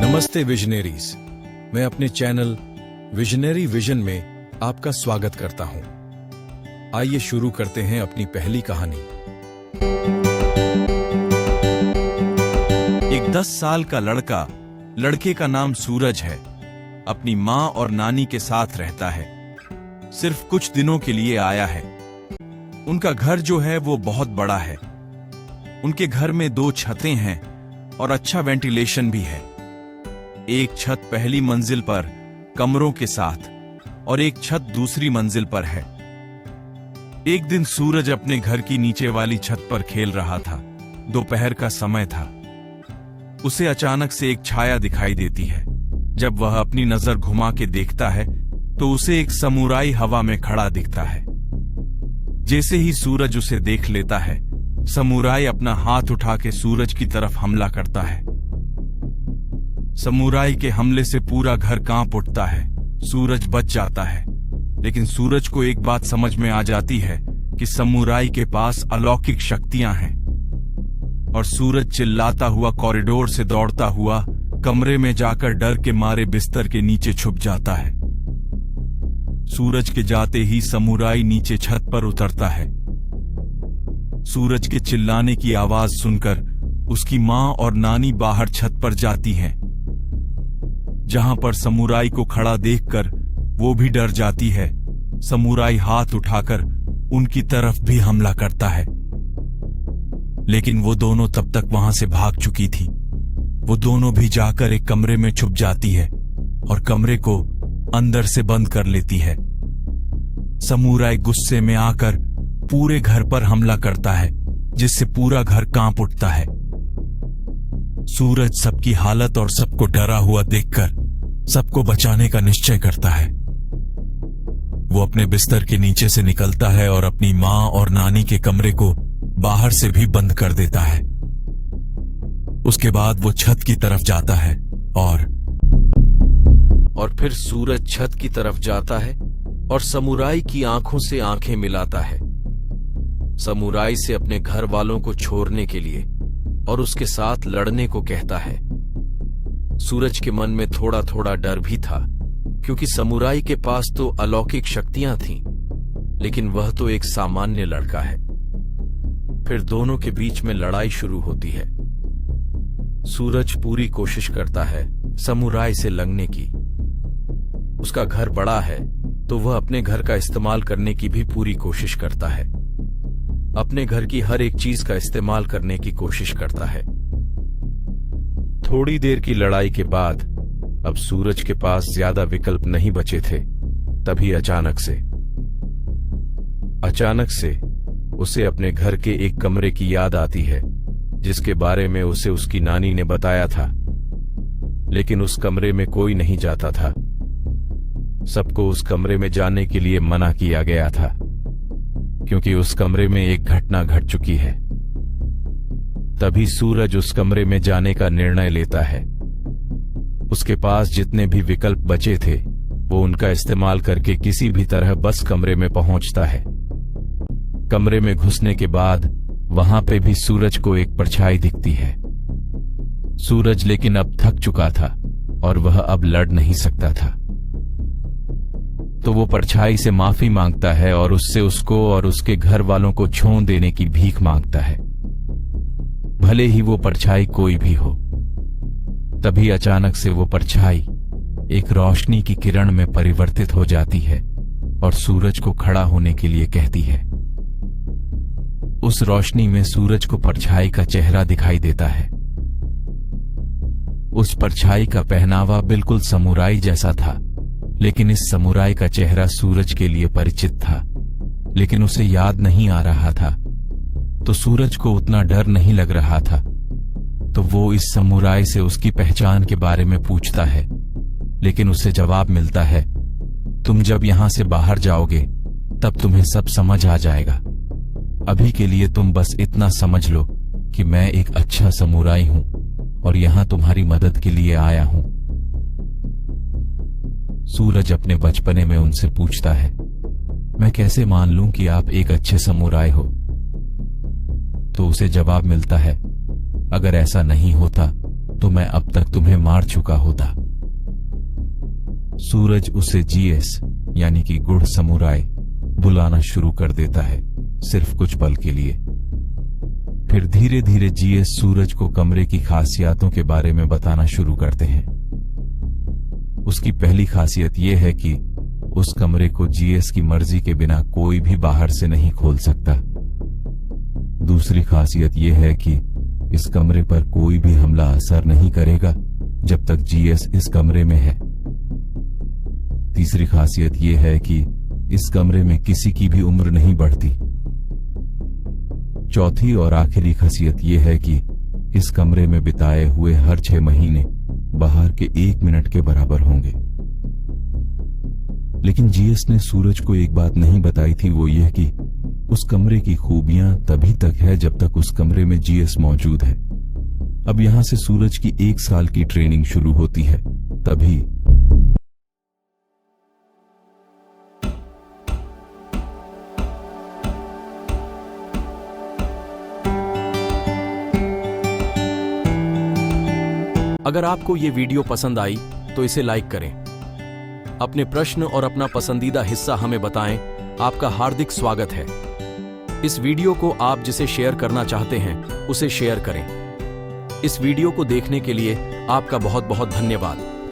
नमस्ते विजनरीज, मैं अपने चैनल विजनरी विजन में आपका स्वागत करता हूं। आइए शुरू करते हैं अपनी पहली कहानी। एक 10 साल का लड़के का नाम सूरज है। अपनी माँ और नानी के साथ रहता है। सिर्फ कुछ दिनों के लिए आया है। उनका घर जो है वो बहुत बड़ा है। उनके घर में 2 छतें हैं और अच्छा वेंटिलेशन भी है। एक छत पहली मंजिल पर कमरों के साथ और एक छत दूसरी मंजिल पर है। एक दिन सूरज अपने घर की नीचे वाली छत पर खेल रहा था। दोपहर का समय था। उसे अचानक से एक छाया दिखाई देती है। जब वह अपनी नजर घुमा के देखता है तो उसे एक समुराई हवा में खड़ा दिखता है। जैसे ही सूरज उसे देख लेता है, समुराई अपना हाथ उठा के सूरज की तरफ हमला करता है। समुराई के हमले से पूरा घर कांप उठता है। सूरज बच जाता है, लेकिन सूरज को एक बात समझ में आ जाती है कि समुराई के पास अलौकिक शक्तियां हैं। और सूरज चिल्लाता हुआ कॉरिडोर से दौड़ता हुआ कमरे में जाकर डर के मारे बिस्तर के नीचे छुप जाता है। सूरज के जाते ही समुराई नीचे छत पर उतरता है। सूरज के चिल्लाने की आवाज सुनकर उसकी मां और नानी बाहर छत पर जाती हैं। जहां पर समुराई को खड़ा देखकर वो भी डर जाती है। समुराई हाथ उठाकर उनकी तरफ भी हमला करता है, लेकिन वो दोनों तब तक वहां से भाग चुकी थी। वो दोनों भी जाकर एक कमरे में छुप जाती है और कमरे को अंदर से बंद कर लेती है। समुराई गुस्से में आकर पूरे घर पर हमला करता है, जिससे पूरा घर कांप उठता है। सूरज सबकी हालत और सबको डरा हुआ देखकर सबको बचाने का निश्चय करता है। वो अपने बिस्तर के नीचे से निकलता है और अपनी मां और नानी के कमरे को बाहर से भी बंद कर देता है। उसके बाद वो छत की तरफ जाता है और फिर सूरज छत की तरफ जाता है और समुराई की आंखों से आंखें मिलाता है। समुराई से अपने घर वालों को छोड़ने के लिए और उसके साथ लड़ने को कहता है। सूरज के मन में थोड़ा थोड़ा डर भी था, क्योंकि समुराई के पास तो अलौकिक शक्तियां थीं, लेकिन वह तो एक सामान्य लड़का है। फिर दोनों के बीच में लड़ाई शुरू होती है। सूरज पूरी कोशिश करता है समुराई से लड़ने की। उसका घर बड़ा है तो वह अपने घर का इस्तेमाल करने की भी पूरी कोशिश करता है। अपने घर की हर एक चीज का इस्तेमाल करने की कोशिश करता है। थोड़ी देर की लड़ाई के बाद अब सूरज के पास ज्यादा विकल्प नहीं बचे थे। तभी अचानक से उसे अपने घर के एक कमरे की याद आती है, जिसके बारे में उसे उसकी नानी ने बताया था। लेकिन उस कमरे में कोई नहीं जाता था। सबको उस कमरे में जाने के लिए मना किया गया था, क्योंकि उस कमरे में एक घटना घट चुकी है। तभी सूरज उस कमरे में जाने का निर्णय लेता है। उसके पास जितने भी विकल्प बचे थे वो उनका इस्तेमाल करके किसी भी तरह बस कमरे में पहुंचता है। कमरे में घुसने के बाद वहां पे भी सूरज को एक परछाई दिखती है। सूरज लेकिन अब थक चुका था और वह अब लड़ नहीं सकता था। तो वो परछाई से माफी मांगता है और उससे उसको और उसके घर वालों को छोड़ देने की भीख मांगता है, भले ही वो परछाई कोई भी हो। तभी अचानक से वो परछाई एक रोशनी की किरण में परिवर्तित हो जाती है और सूरज को खड़ा होने के लिए कहती है। उस रोशनी में सूरज को परछाई का चेहरा दिखाई देता है। उस परछाई का पहनावा बिल्कुल समुराई जैसा था, लेकिन इस समुराई का चेहरा सूरज के लिए परिचित था, लेकिन उसे याद नहीं आ रहा था। तो सूरज को उतना डर नहीं लग रहा था। तो वो इस समुराई से उसकी पहचान के बारे में पूछता है, लेकिन उसे जवाब मिलता है, तुम जब यहां से बाहर जाओगे तब तुम्हें सब समझ आ जाएगा। अभी के लिए तुम बस इतना समझ लो कि मैं एक अच्छा समुराई हूं और यहां तुम्हारी मदद के लिए आया हूं। सूरज अपने बचपने में उनसे पूछता है, मैं कैसे मान लूं कि आप एक अच्छे समुराई हो? तो उसे जवाब मिलता है, अगर ऐसा नहीं होता तो मैं अब तक तुम्हें मार चुका होता। सूरज उसे जीएस यानी कि गुड समुराई बुलाना शुरू कर देता है, सिर्फ कुछ पल के लिए। फिर धीरे धीरे जीएस सूरज को कमरे की खासियतों के बारे में बताना शुरू करते हैं। उसकी पहली खासियत यह है कि उस कमरे को जीएस की मर्जी के बिना कोई भी बाहर से नहीं खोल सकता। दूसरी खासियत यह है कि इस कमरे पर कोई भी हमला असर नहीं करेगा जब तक जीएस इस कमरे में है। तीसरी खासियत यह है कि इस कमरे में किसी की भी उम्र नहीं बढ़ती। चौथी और आखिरी खासियत यह है कि इस कमरे में बिताए हुए हर 6 महीने बाहर के 1 मिनट के बराबर होंगे। लेकिन जीएस ने सूरज को एक बात नहीं बताई थी, वो यह कि उस कमरे की खूबियां तभी तक है जब तक उस कमरे में जीएस मौजूद है। अब यहां से सूरज की 1 साल की ट्रेनिंग शुरू होती है। तभी अगर आपको ये वीडियो पसंद आई तो इसे लाइक करें, अपने प्रश्न और अपना पसंदीदा हिस्सा हमें बताएं। आपका हार्दिक स्वागत है। इस वीडियो को आप जिसे शेयर करना चाहते हैं उसे शेयर करें। इस वीडियो को देखने के लिए आपका बहुत बहुत धन्यवाद।